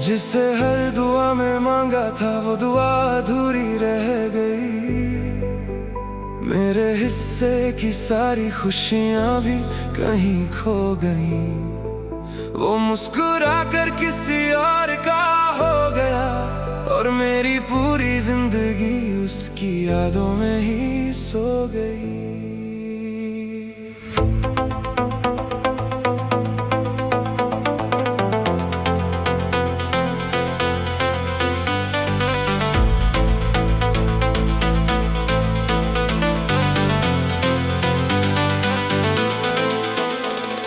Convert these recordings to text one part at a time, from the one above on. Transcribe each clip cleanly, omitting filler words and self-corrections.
जिसे हर दुआ में मांगा था वो दुआ अधूरी रह गई। मेरे हिस्से की सारी खुशियां भी कहीं खो गई। वो मुस्कुरा कर किसी और का हो गया और मेरी पूरी जिंदगी उसकी यादों में ही सो गई।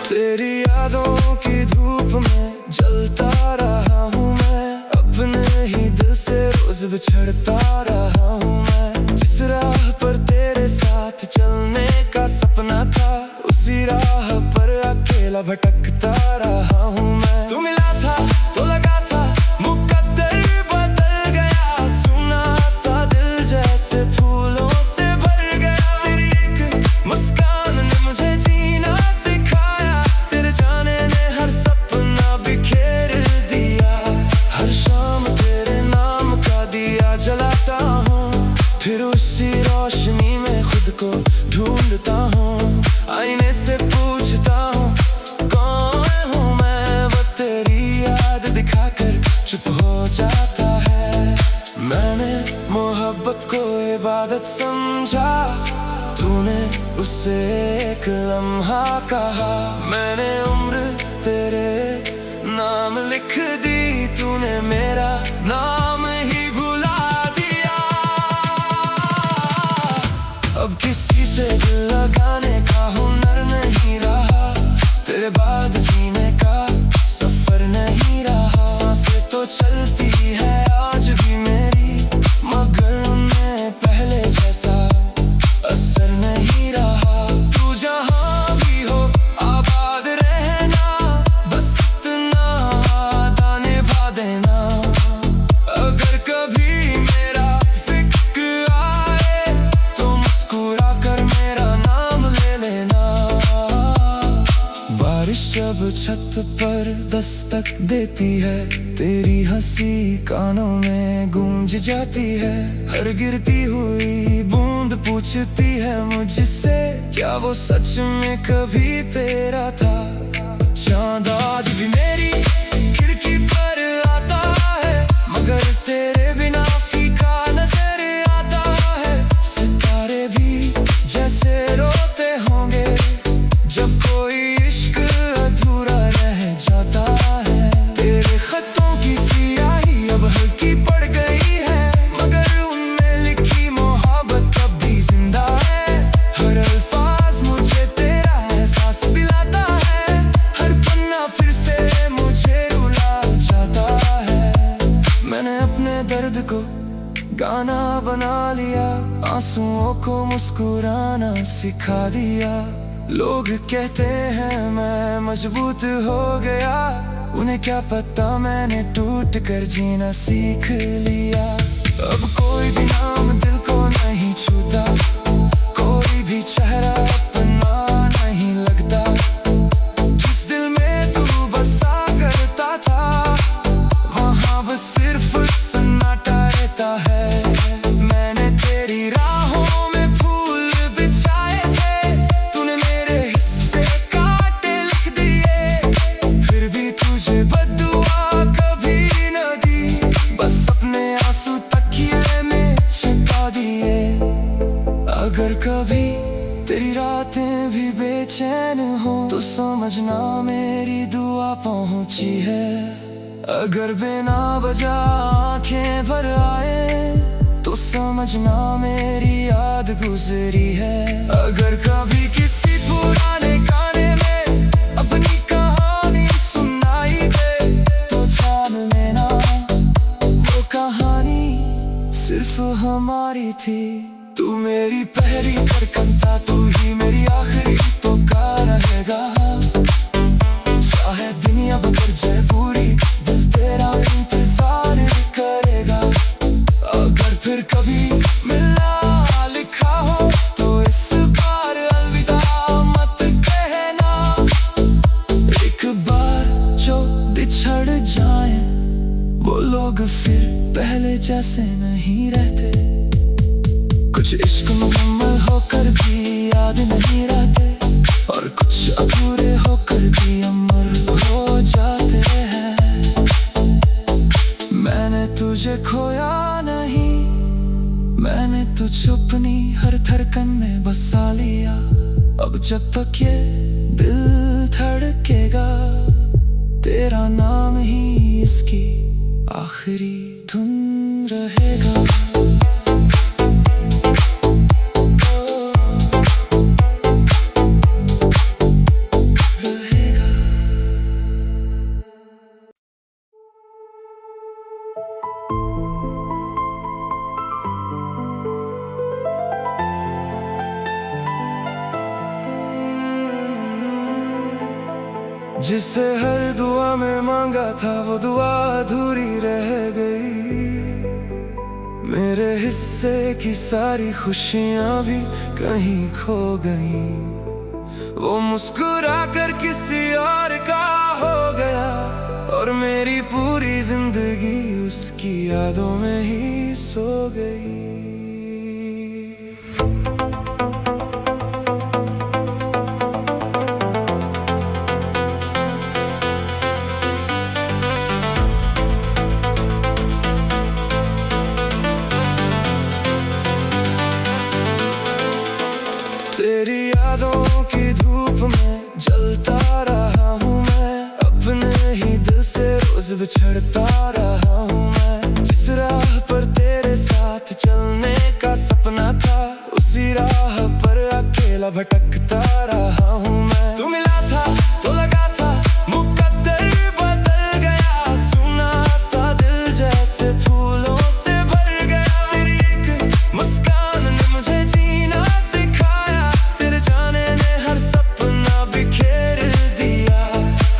तेरी यादों की धूप में जलता रहा हूँ मैं, अपने ही दिल से रोज बिछड़ता रहा हूँ मैं। जिस राह पर तेरे साथ चलने का सपना था उसी राह पर अकेला भटकता रहा हूँ मैं। तू मिला था तो लगा था मुकद्दर बदल गया, सुना सा दिल जैसे फूलों से भर गया। तेरी एक मुस्कान ने मुझे जीना सिखाया, तेरे जाने ने हर सपना बिखेर दिया। हर शाम तेरे नाम का दिया जलाता हूँ, फिर उसी रोशनी में खुद को ढूंढता हूँ। आईने से पूछता हूँ कौन हूँ मैं, वो तेरी याद दिखाकर चुप हो जाता है। मैंने मोहब्बत को इबादत समझा, तूने उसे एक लम्हा कहा। मैंने उम्र तेरे नाम लिख दी, तूने मेरा नाम ही भुला दिया। अब किसी से दिल लगाने का हुनर नहीं रहा, तेरे बाद जीने का सफर नहीं रहा। सांसें तो चलती है आज भी मेरी, मगर उनमें पहले जैसा असर नहीं रहा। तू जहाँ भी हो आबाद रहना, बस इतना वादा निभा देना। अगर कभी मेरा जिक्र आए तो मुस्कुरा कर मेरा नाम ले लेना। बारिश जब छत पर दस्तक देती है, तेरी हंसी कानों में गूंज जाती है। हर गिरती हुई बूंद पूछती है मुझसे, क्या वो सच में कभी तेरा था। चांद आज भी मेरी खिड़की पर आता है, मगर तेरे बिना फीका नजर आता है। सितारे भी जैसे रोते होंगे जब कोई इश्क अधूरा रह जाता है। तेरे खतों की सियाही अब हल्की पड़ गई है, मगर उनमें लिखी मोहब्बत अब भी जिंदा है। हर अल्फाज मुझे तेरा एहसास दिलाता है, हर पन्ना फिर से मुझे रुला जाता है। मैंने अपने दर्द को गाना बना लिया, आंसुओं को मुस्कुराना सिखा दिया। लोग कहते हैं मैं मजबूत हो गया, उन्हें क्या पता मैंने टूट कर जीना सीख लिया। अब कोई भी नाम दिल को नहीं छूता, कोई भी चेहरा अपना नहीं लगता। जिस दिल में तू बसा करता था, वहाँ बस सिर्फ सन्नाटा रहता है। मैंने तेरी राहों में फूल बिछाए थे, तूने मेरे हिस्से कांटे लिख दिए। फिर भी तुझे बद्दुआ कभी न दी, बस अपने आंसू तकिए में छिपा दिए। अगर कभी तेरी रातें भी बेचैन हो तो समझना मेरी दुआ पहुंची है। अगर बिना वजह आंखें भर आए तो समझना मेरी याद गुजरी है। अगर कभी किसी पुराने गाने में अपनी कहानी सुनाई दे तो जान लेना वो कहानी सिर्फ हमारी थी। तू मेरी पहली धड़कन था, तू ही मेरी आखिरी पुकार रहेगा। चाहे दुनिया बदल जाए पूरी, दिल तेरा इंतजार करेगा। अगर फिर कभी मिलना लिखा हो तो इस बार अलविदा मत कहना। एक बार जो बिछड़ जाए पहले जैसे नहीं रहते। कुछ इश्क मुकम्मल होकर भी याद नहीं रहते, और कुछ अधूरे होकर भी अमर हो जाते हैं। मैंने तुझे खोया नहीं, मैंने तुझे अपनी हर धड़कन में बसा लिया। अब जब तक ये दिल धड़केगा, तेरा नाम ही इसकी आखिरी धुन रहेगा। जिसे हर दुआ में मांगा था, वो दुआ अधूरी रह गई। मेरे हिस्से की सारी खुशियां भी कहीं खो गई। वो मुस्कुरा कर किसी और का हो गया, और मेरी पूरी जिंदगी उसकी यादों में ही सो गई। तेरी यादों की धूप में जलता रहा हूँ मैं, अपने ही दिल से रोज बिछड़ता रहा हूँ मैं। जिस राह पर तेरे साथ चलने का सपना था, उसी राह पर अकेला भटकता रहा हूँ मैं। तू मिला था तो लगा था मुकद्दर बदल गया, सुना सा दिल जैसे फूलों से भर गया। तेरी एक मुस्कान ने मुझे जीना सिखाया, तेरे जाने ने हर सपना बिखेर दिया।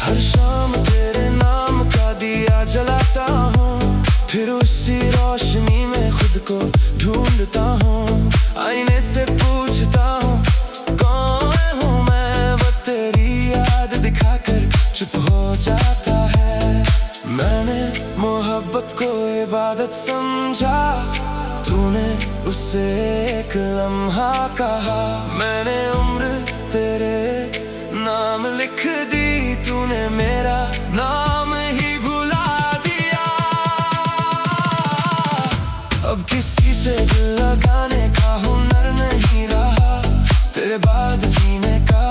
हर शाम तेरे नाम का दिया जलाता हूँ, फिर उसी रोशनी में खुद को ढूंढता हूँ। आईने से पूछता हूँ कौन हूँ मैं, वो तेरी याद दिखाकर चुप हो जाता है। मैंने मोहब्बत को इबादत समझा, तूने उसे एक लम्हा कहा। मैंने उम्र तेरे नाम लिख दी, तूने मेरा नाम ही भुला दिया। अब किसी से दिल लगाने का हुनर नहीं रहा, तेरे बाद जीने का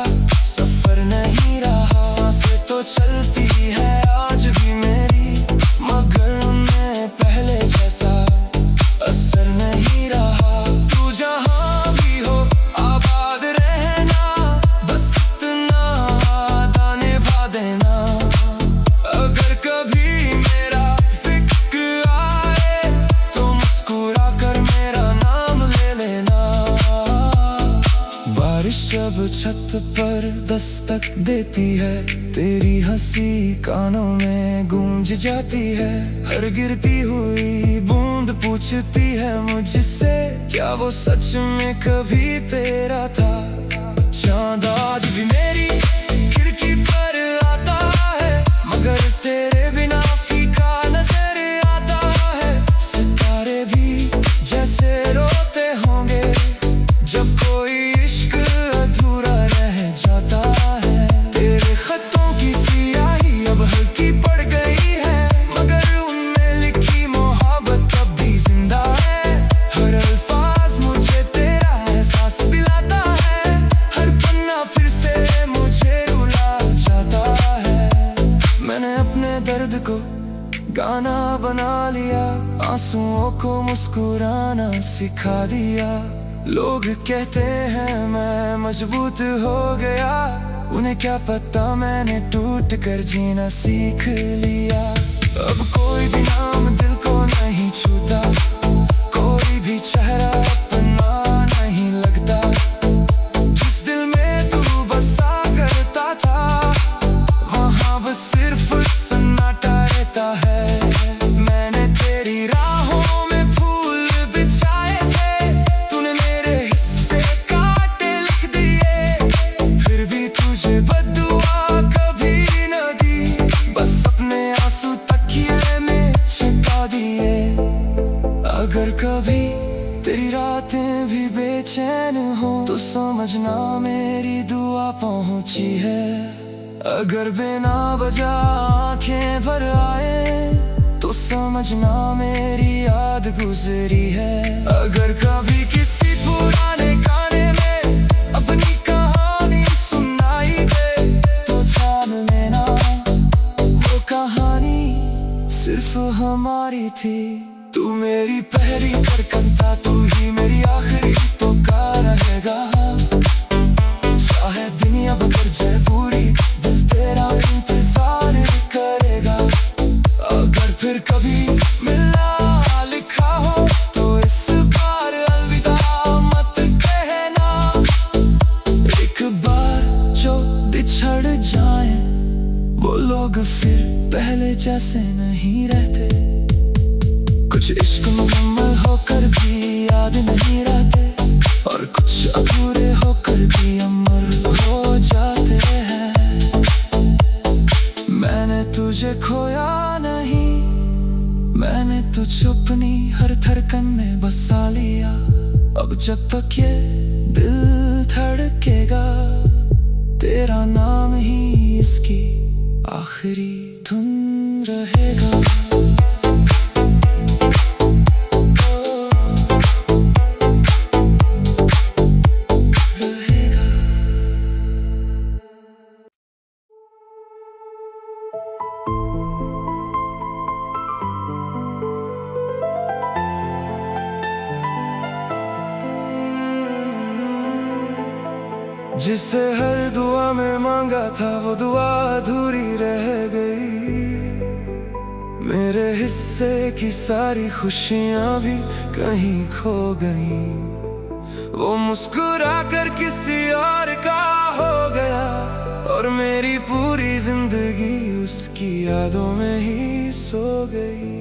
सफर नहीं रहा। सांसें तो चलती है आज भी मेरी, मगर उनमें पहले जैसा असर नहीं रहा। तू जहाँ भी हो आबाद रहना, बस इतना वादा निभा देना। अगर कभी मेरा जिक्र आए, तो मुस्कुरा कर मेरा नाम ले लेना। बारिश जब छत पर दस्तक देती है, तेरी हंसी कानों में गूंज जाती है। हर गिरती हुई बूंद पूछती है मुझसे, क्या वो सच में कभी तेरा था। चांद आज भी मेरी खिड़की पर आता है, मगर तेरे बिना फीका नजर आता है। सितारे भी जैसे रोते होंगे जब कोई इश्क अधूरा रह जाता है। तेरे खतों की सियाही अब हल्की पड़ गई है, मगर उनमें लिखी मोहब्बत अब भी जिंदा है। हर अल्फाज मुझे तेरा एहसास दिलाता है, हर पन्ना फिर से मुझे रुला जाता है। मैंने अपने दर्द को गाना बना लिया, आंसुओं को मुस्कुराना सिखा दिया। लोग कहते हैं मैं मजबूत हो गया, उन्हें क्या पता मैंने टूट कर जीना सीख लिया। अब कोई भी नाम दिल को नहीं छूता, कोई भी चेहरा अपना नहीं लगता। जिस दिल में तू बसा करता था, वहाँ बस सिर्फ सन्नाटा रहता है। मैंने तेरी राहों में फूल बिछाए थे, तूने मेरे हिस्से कांटे लिख दिए। फिर भी तुझे बद्दुआ कभी न दी, बस अपने आंसू तकिए में छिपा दिए। अगर कभी तेरी रातें भी बेचैन हो तो समझना मेरी दुआ पहुंची है। अगर बिना वजह आंखें भर आए तो समझना मेरी याद गुजरी है। अगर कभी किसी पुराने गाने में अपनी कहानी सुनाई दे तो जान लेना वो कहानी सिर्फ हमारी थी। तू मेरी पहली धड़कनता, तू ही मेरी आखिरी पुकार रहेगा। चाहे दुनिया बदल जाए पूरी, दिल तेरा इंतजार करेगा। अगर फिर कभी मिलना लिखा हो तो इस बार अलविदा मत कहना। एक बार जो बिछड़ जाए वो लोग फिर पहले जैसे नहीं रहते। कुछ इश्क मुकम्मल होकर भी याद नहीं रहते और कुछ अधूरे होकर भी अमर हो जाते हैं। मैंने तुझे खोया नहीं, मैंने तुझ अपनी हर धड़कन में बसा लिया। अब जब तक ये दिल धड़केगा तेरा नाम ही इसकी आखिरी धुन रहेगा। जिसे हर दुआ में मांगा था वो दुआ अधूरी रह गई। मेरे हिस्से की सारी खुशियां भी कहीं खो गई। वो मुस्कुरा कर किसी और का हो गया और मेरी पूरी जिंदगी उसकी यादों में ही सो गई।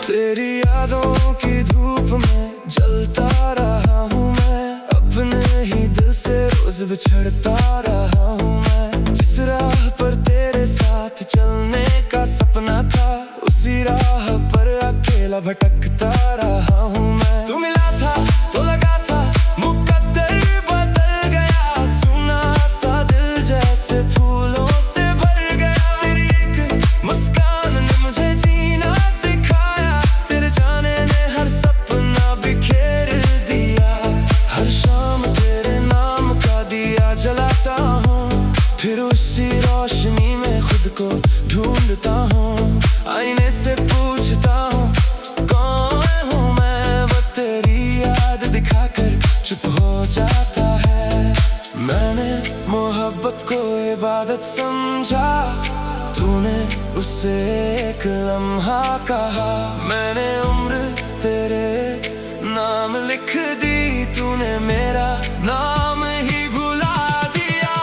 तेरी यादों की धूप में जलता रहा हूँ मैं, अपने ही दिल से रोज बिछड़ता रहा हूँ मैं। जिस राह पर तेरे साथ चलने का सपना था उसी राह पर अकेला भटकता रहा हूँ मैं। तू मिला था तो लगा था मुकद्दर बदल गया, सुना सा दिल जैसे फूलों से भर गया। तेरी एक मुस्कान ने मुझे जीना सिखाया, तेरे जाने ने हर सपना बिखेर दिया। हर शाम तेरे नाम का दिया जलाता हूँ, फिर उसी रोशनी में खुद को ढूंढता हूँ। आईने से पूछता हूँ कौन हूँ मैं, वो तेरी याद दिखाकर चुप हो जाता है। मैंने मोहब्बत को इबादत समझा, तूने उससे एक लम्हा कहा। मैंने उम्र तेरे नाम लिख दी, तूने मेरा नाम ही भुला दिया।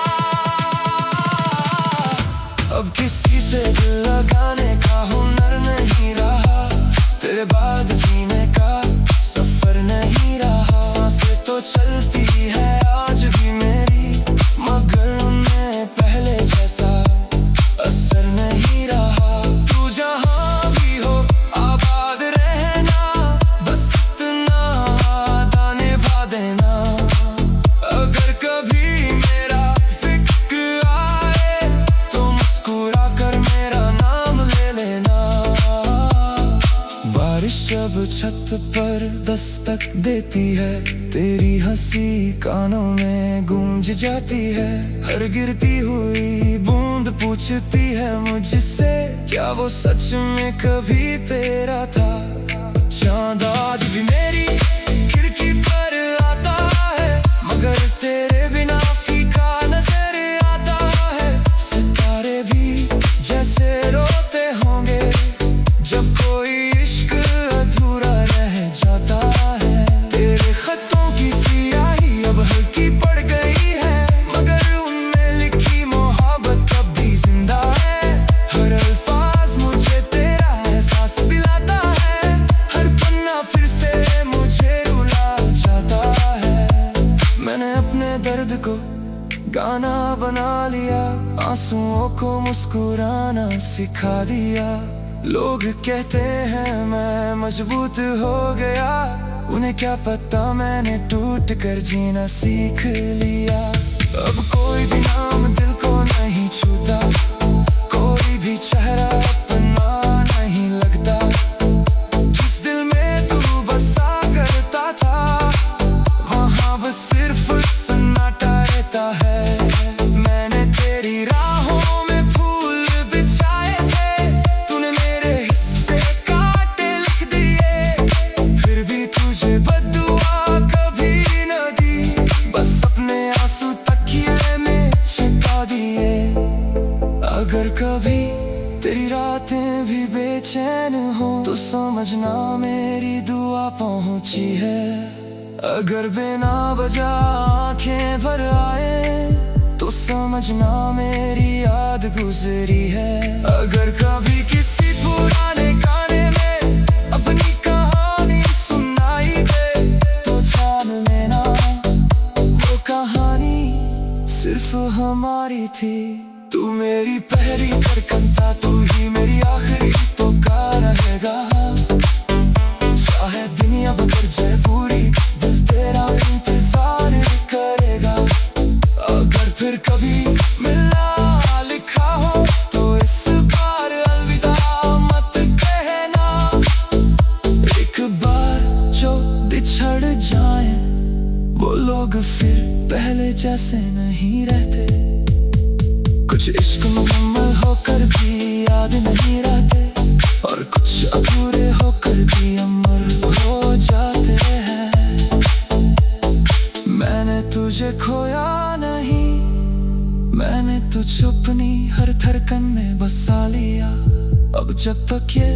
अब किसी से दिल लगाने का हुनर नहीं रहा, तेरे बाद जीने का सफर नहीं रहा। सांसें तो चलती है आज भी मेरी, मगर उनमें पहले जैसा असर नहीं रहा। तू जहाँ भी हो आबाद रहना, बस इतना वादा निभा देना। अगर कभी मेरा जिक्र आए तो मुस्कुरा कर मेरा नाम ले लेना। बारिश जब छत पर दस्तक देती है, तेरी हंसी कानों में गूंज जाती है। हर गिरती हुई बूंद पूछती है मुझसे, क्या वो सच में कभी तेरा था। चांद आज भी मेरी खिड़की पर आता है, मगर तेरे बिना फीका नजर आता है। सितारे भी जैसे रोते होंगे जब कोई इश्क अधूरा रह जाता है। तेरे खतों की सियाही अब हल्की पड़ गई है, मगर उनमें लिखी मोहब्बत अब भी जिंदा है। हर अल्फाज मुझे तेरा एहसास सांसों को मुस्कुराना सिखा दिया। लोग कहते हैं मैं मजबूत हो गया, उन्हें क्या पता मैंने टूट कर जीना सीख लिया। अब कोई भी नाम दिल को नहीं छूता, कोई भी चेहरा अपना नहीं लगता। जिस दिल में तू बसा करता था, वहाँ बस सिर्फ सन्नाटा रहता है। मैंने तेरी राहों में फूल बिछाए थे, तूने मेरे हिस्से काटे लिख दिए। फिर भी तुझे बद्दुआ कभी न दी, बस अपने आंसू तकिए में छिपा दिए। अगर कभी तेरी रातें भी बेचैन हो तो समझना मेरी दुआ पहुंची है। अगर बिना वजह आंखें भर आए तो समझना मेरी याद गुजरी है। अगर कभी किसी पुराने गाने में अपनी कहानी सुनाई दे तो जान लेना वो कहानी सिर्फ हमारी थी। तू मेरी पहली धड़कन था, तू ही मेरी आखिरी पुकार रहेगा। चाहे दुनिया बदल जाए पूरी, दिल तेरा इंतजार करेगा। अगर फिर कभी मिलना लिखा हो तो इस बार अलविदा मत कहना। एक बार जो बिछड़ जाए वो लोग फिर पहले जैसे नहीं रहते। कुछ इश्क मुकम्मल होकर भी याद नहीं रहते, और कुछ अधूरे होकर भी अमर हो जाते हैं। मैंने तुझे खोया नहीं, मैंने तुझ अपनी हर धड़कन में बसा लिया। अब जब तक ये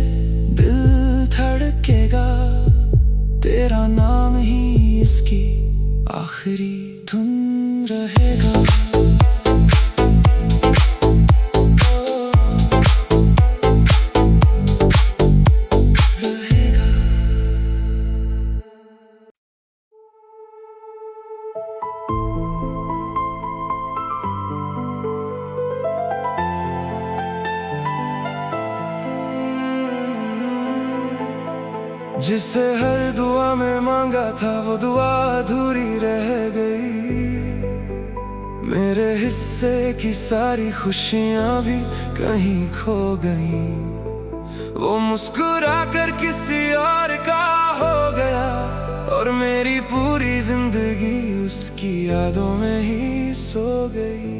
दिल धड़केगा, तेरा नाम ही इसकी आखिरी धुन रहेगा। जिसे हर दुआ में मांगा था वो दुआ अधूरी रह गई। मेरे हिस्से की सारी खुशियां भी कहीं खो गई। वो मुस्कुरा कर किसी और का हो गया, और मेरी पूरी जिंदगी उसकी यादों में ही सो गई।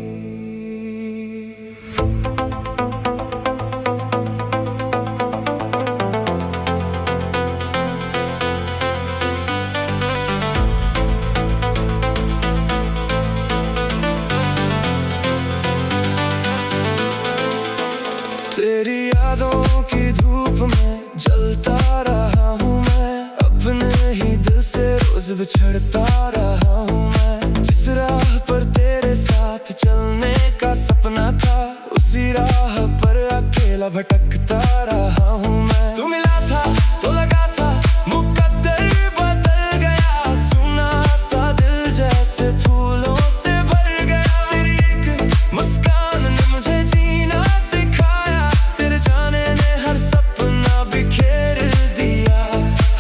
तेरी यादों की धूप में जलता रहा हूँ मैं, अपने ही दिल से रोज बिछड़ता रहा हूँ मैं। जिस राह पर तेरे साथ चलने का सपना था, उसी राह पर अकेला भटकता रहा हूँ मैं। तू मिला था तो लगा था मुकद्दर बदल गया, सुना सा दिल जैसे फूलों से भर गया। तेरी एक मुस्कान ने मुझे जीना सिखाया, तेरे जाने ने हर सपना बिखेर दिया।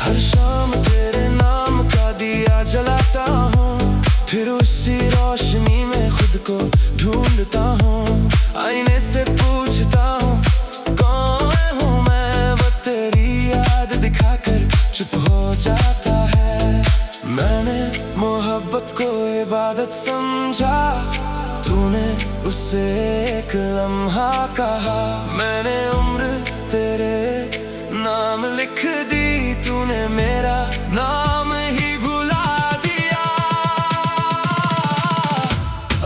हर शाम तेरे नाम का दिया जलाता हूँ, फिर उसी रोशनी में खुद को ढूंढता हूँ। आईने से पूछता हूँ कौन हूँ मैं, वो तेरी याद दिखाकर चुप हो जाता है। मैंने मोहब्बत को इबादत समझा, तूने उसे एक लम्हा कहा। मैंने उम्र तेरे नाम लिख दी, तूने मेरा नाम ही भुला दिया।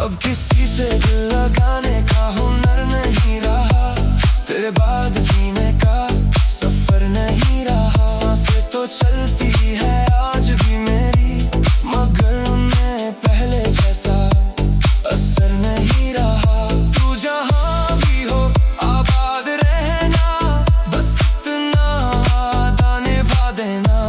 अब किसी से दिल लगाने का हुनर नहीं रहा, तेरे बाद जीने का सफर नहीं रहा। सांसें तो चलती है आज भी मेरी, मगर उनमें पहले जैसा असर नहीं रहा। तू जहाँ भी हो आबाद रहना, बस इतना वादा निभा देना।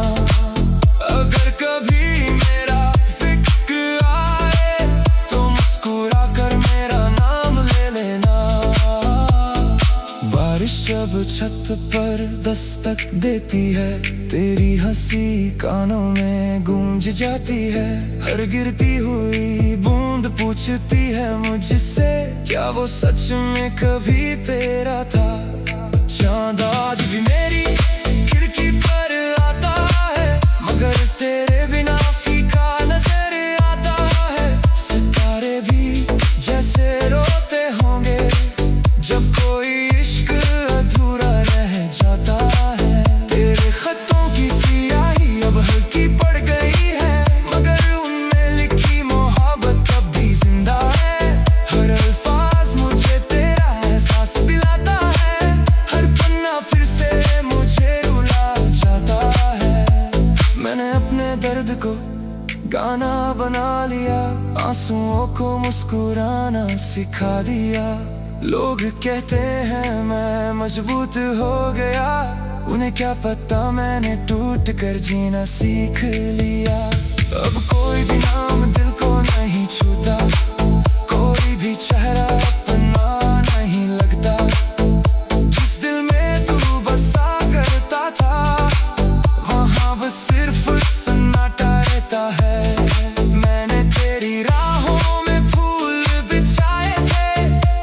पर दस्तक देती है, तेरी हंसी कानों में गूंज जाती है। हर गिरती हुई बूंद पूछती है मुझसे, क्या वो सच में कभी तेरा था। चांद आज भी मेरी खिड़की पर आता है, मगर तेरे बिना फीका नजर आता है। सितारे भी जैसे रोते होंगे जब कोई इश्क अधूरा रह जाता है। तेरे खतों की सियाही अब हल्की पड़ गई है, मगर उनमें लिखी मोहब्बत अब भी जिंदा है। हर अल्फाज मुझे तेरा एहसास दिलाता है, हर पन्ना फिर से मुझे रुला जाता है। मैंने अपने दर्द को गाना बना लिया, आंसुओं को मुस्कुराना सिखा दिया। लोग कहते हैं मैं मजबूत हो गया, उन्हें क्या पता मैंने टूट कर जीना सीख लिया। अब कोई भी नाम दिल को नहीं छूता, कोई भी चेहरा अपना नहीं लगता। जिस दिल में तू बसा करता था, वहाँ बस सिर्फ सन्नाटा रहता है। मैंने तेरी राहों में फूल बिछाए थे,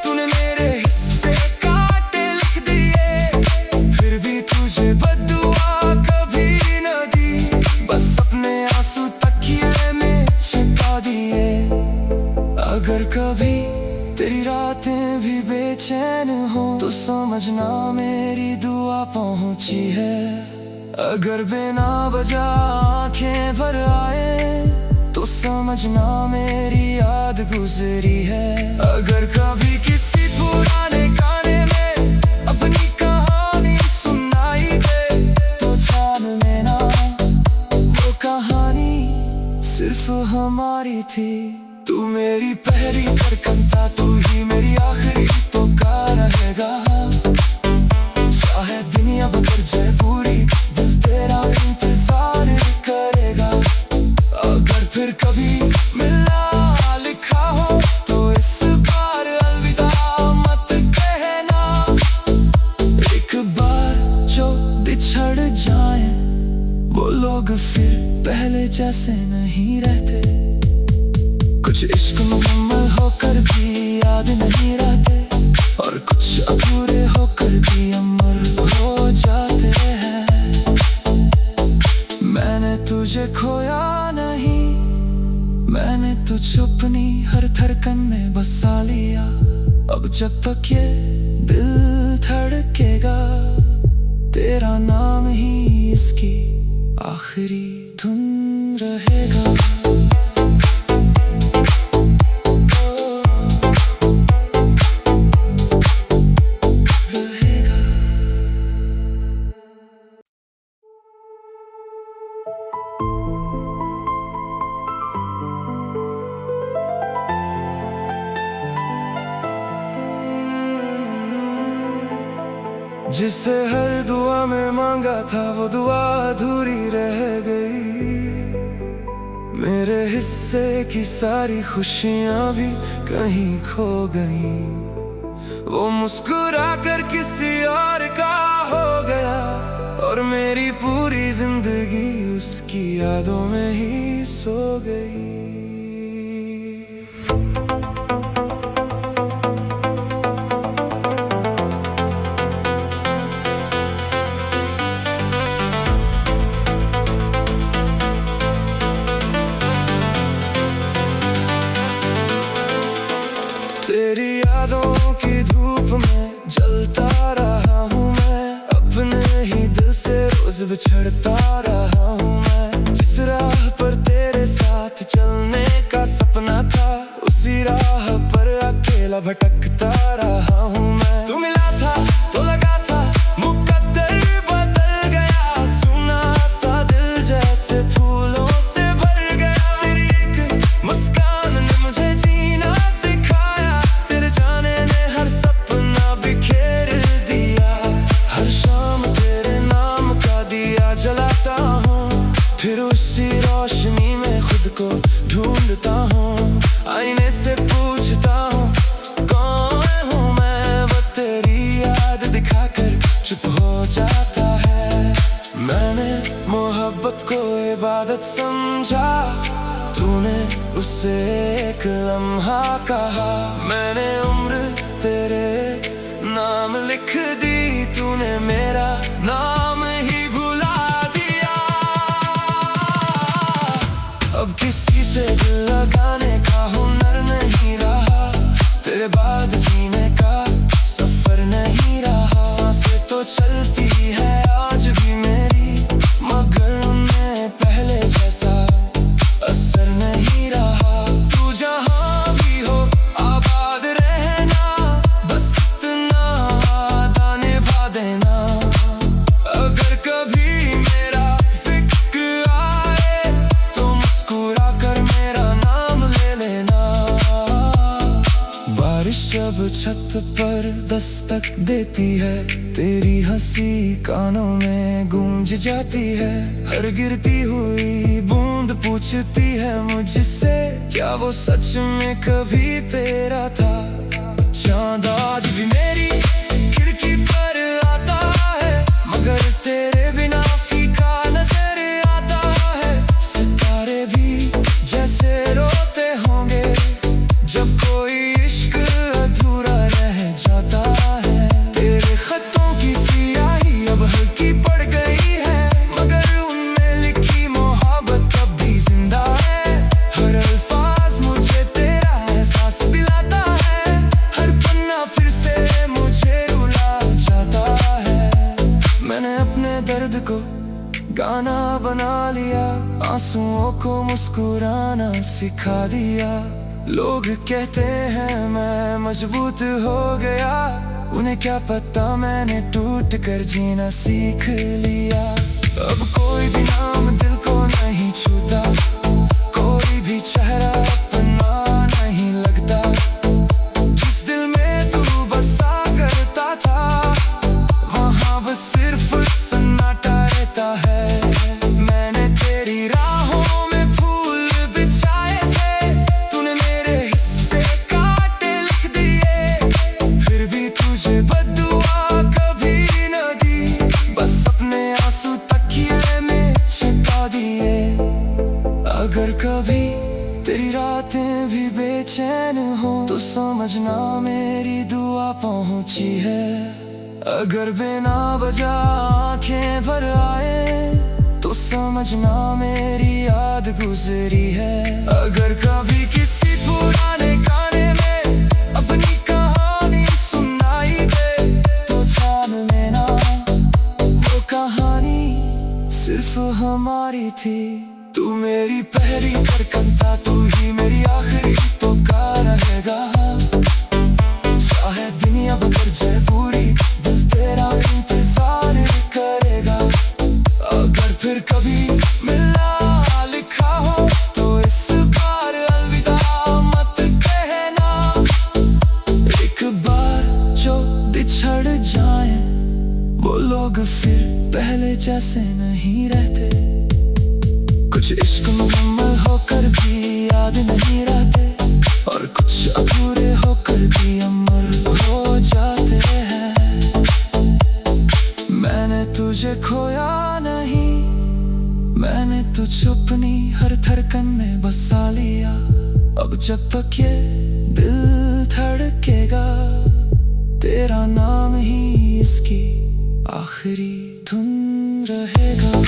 तूने मेरे हिस्से काटे लिख दिए। फिर भी तुझे बद्दुआ कभी न दी, बस अपने आंसू तकिए में छिपा दिए। अगर कभी तेरी रातें भी बेचैन हो तो समझना मेरी दुआ पहुंची है। अगर बिना वजह आंखें भर आए तो समझना मेरी याद गुजरी है। अगर कभी किसी पुराने गाने में अपनी कहानी सुनाई दे तो जान लेना वो कहानी सिर्फ हमारी थी। तू मेरी पहली धड़कन था, तू ही मेरी आखिरी तो का रहेगा। चाहे दुनिया बदल जाए पूरी, दिल तेरा इंतजार करेगा। अगर फिर कभी मिलना लिखा हो तो इस बार अलविदा मत कहना। एक बार जो बिछड़ जाए वो लोग फिर पहले जैसे नहीं रहते। कुछ इश्क मुकम्मल होकर भी याद नहीं रहते, और कुछ अधूरे होकर भी अमर हो जाते हैं। मैंने तुझे खोया नहीं, मैंने तुझ अपनी हर धड़कन में बसा लिया। अब जब तक ये दिल धड़केगा, तेरा नाम ही इसकी आखिरी धुन रहेगा। जिसे हर दुआ में मांगा था वो दुआ अधूरी रह गई। मेरे हिस्से की सारी खुशियां भी कहीं खो गई। वो मुस्कुरा कर किसी और का हो गया, और मेरी पूरी जिंदगी उसकी यादों में ही सो गई। तेरी यादों की धूप में जलता रहा हूँ मैं, अपने ही दिल से रोज बिछड़ता रहा हूँ मैं। जिस राह पर तेरे साथ चलने का सपना था, उसी राह पर अकेला भटकता रहा हूँ मैं। तू मिला था तो लगा था मुकद्दर बदल गया, सुना सा दिल जैसे फूलों से भर गया। तेरी एक मुस्कान ने मुझे जीना सिखाया, तेरे जाने ने हर सपना बिखेर दिया। हर शाम तेरे नाम का दिया जलाता हूँ, इबादत समझा। तूने उसे एक लम्हा कहा, मैंने उम्र तेरे नाम लिख दी। तूने मेरा नाम ही भुला दिया। अब किसी से दिल लगाने का हुनर नहीं रहा, तेरे बाद जीने का सफर नहीं रहा। सांसें तो चलती है आज भी मेरी, मगर उनमें पहले जैसा असर नहीं रहा। तू जहाँ भी हो आबाद रहना, बस इतना वादा निभा देना। अगर कभी मेरा जिक्र आए तो मुस्कुरा कर मेरा नाम ले लेना। बारिश जब छत पर दस्तक देती है, तेरी हंसी कानों में गूंज जाती है। हर गिरती हुई बूंद पूछती है मुझसे, क्या वो सच में कभी तेरा था। चांद आज भी मेरी खिड़की पर आता है, मगर तेरे बिना फीका नजर आता है। सितारे भी जैसे रोते होंगे जब कोई इश्क अधूरा रह जाता है। तेरे खतों की सियाही अब हल्की पड़ गई है, मगर उनमें लिखी मोहब्बत अब भी जिंदा है। हर अल्फाज मुझे तेरा एहसास दिलाता है, हर पन्ना फिर से मुझे रुला जाता है। मैंने अपने दर्द को गाना बना लिया, आंसुओं को मुस्कुराना सिखा दिया। लोग कहते हैं मैं मजबूत हो गया, उन्हें क्या पता मैंने टूट कर जीना सीख लिया। अब कोई भी नाम दिल को नहीं छूता, कोई भी चेहरा अपना नहीं लगता। जिस दिल में तू बसा करता था, वहाँ बस सिर्फ सन्नाटा रहता है। मैंने तेरी राहों में फूल बिछाए थे, तूने मेरे हिस्से कांटे लिख दिए। फिर भी तुझे बद्दुआ कभी न दी, बस अपने आंसू तकिए में छिपा दिए। अगर कभी तेरी रातें भी बेचैन हो तो समझना मेरी दुआ पहुंची है। अगर बिना वजह आंखें भर आए तो समझना मेरी याद गुजरी है। अगर कभी किसी पुराने गाने में अपनी कहानी सुनाई दे तो जान लेना वो कहानी सिर्फ हमारी थी। तू मेरी पहली धड़कन था, तू ही मेरी आखिरी पुकार रहेगा। चाहे दुनिया बदल जाए पूरी, दिल तेरा इंतजार करेगा। अगर फिर कभी मिलना लिखा हो तो इस बार अलविदा मत कहना। एक बार जो बिछड़ जाए वो लोग फिर पहले जैसे नहीं रहते। कुछ इश्क मुकम्मल होकर भी याद नहीं रहते, और कुछ अधूरे होकर भी अमर हो जाते हैं। मैंने तुझे खोया नहीं, मैंने तुझे अपनी हर धड़कन में बसा लिया। अब जब तक ये दिल धड़केगा, तेरा नाम ही इसकी आखिरी धुन रहेगा।